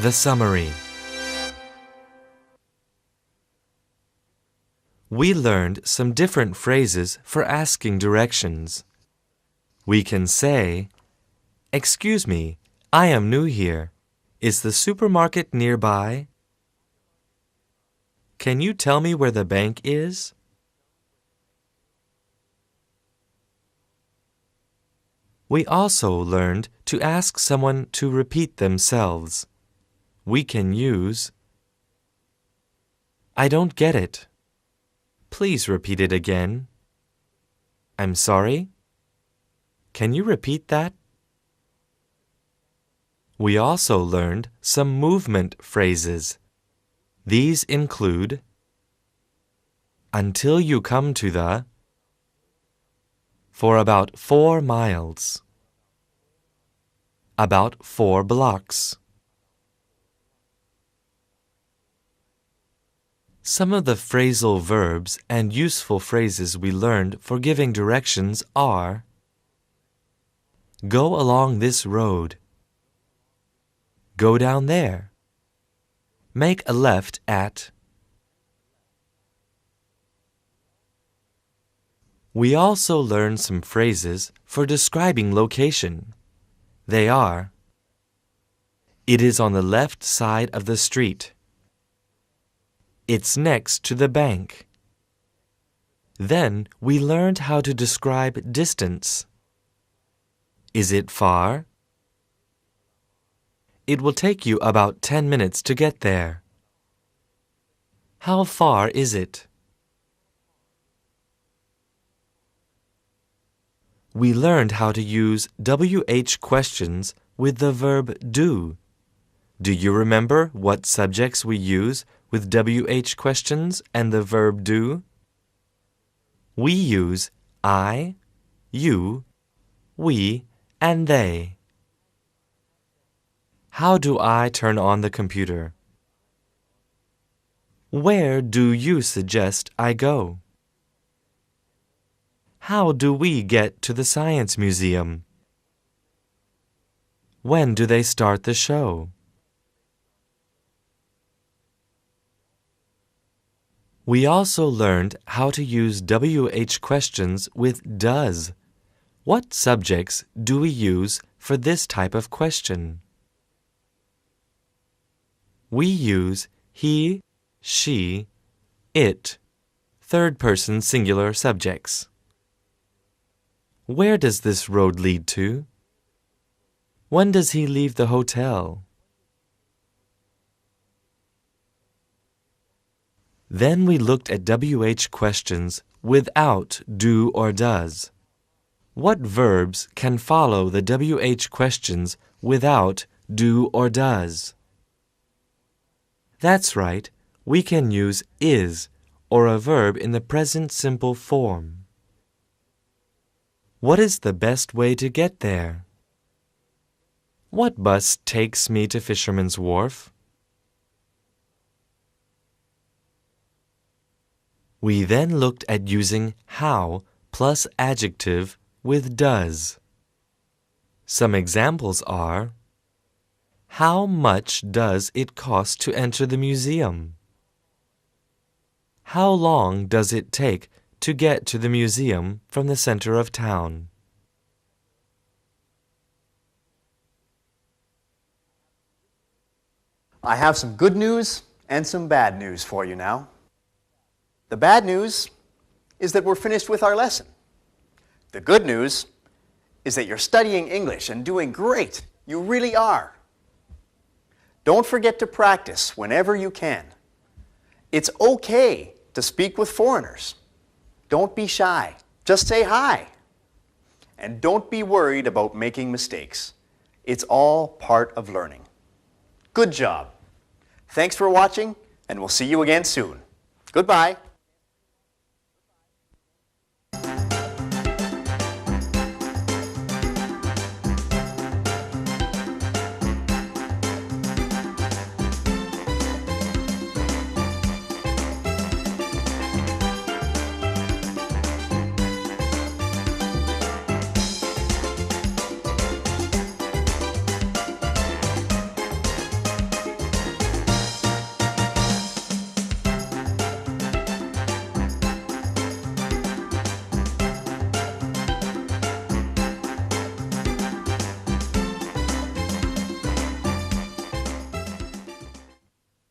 The summary. We learned some different phrases for asking directions. We can say, "Excuse me, I am new here. Is the supermarket nearby? Can you tell me where the bank is?" We also learned to ask someone to repeat themselves. We can use, "I don't get it. Please repeat it again." "I'm sorry? Can you repeat that?" We also learned some movement phrases. These include, "Until you come to the," "For about 4 miles," "About 4 blocks." Some of the phrasal verbs and useful phrases we learned for giving directions are, "Go along this road," "Go down there," "Make a left at." We also learned some phrases for describing location. They are, "It is on the left side of the street." "It's next to the bank." Then we learned how to describe distance. "Is it far?" "It will take you about 10 minutes to get there." "How far is it?" We learned how to use WH questions with the verb do. Do you remember what subjects we use with WH questions and the verb do? We use I, you, we, and they. How do I turn on the computer? Where do you suggest I go? How do we get to the Science Museum? When do they start the show? We also learned how to use WH questions with does. What subjects do we use for this type of question? We use he, she, it, third-person singular subjects. Where does this road lead to? When does he leave the hotel? Then we looked at WH questions without do or does. What verbs can follow the WH questions without do or does? That's right, we can use is or a verb in the present simple form. What is the best way to get there? What bus takes me to Fisherman's Wharf? We then looked at using how plus adjective with does. Some examples are, how much does it cost to enter the museum? How long does it take to get to the museum from the center of town? I have some good news and some bad news for you now. The bad news is that we're finished with our lesson. The good news is that you're studying English and doing great. You really are. Don't forget to practice whenever you can. It's okay to speak with foreigners. Don't be shy. Just say hi. And don't be worried about making mistakes. It's all part of learning. Good job. Thanks for watching, and we'll see you again soon. Goodbye.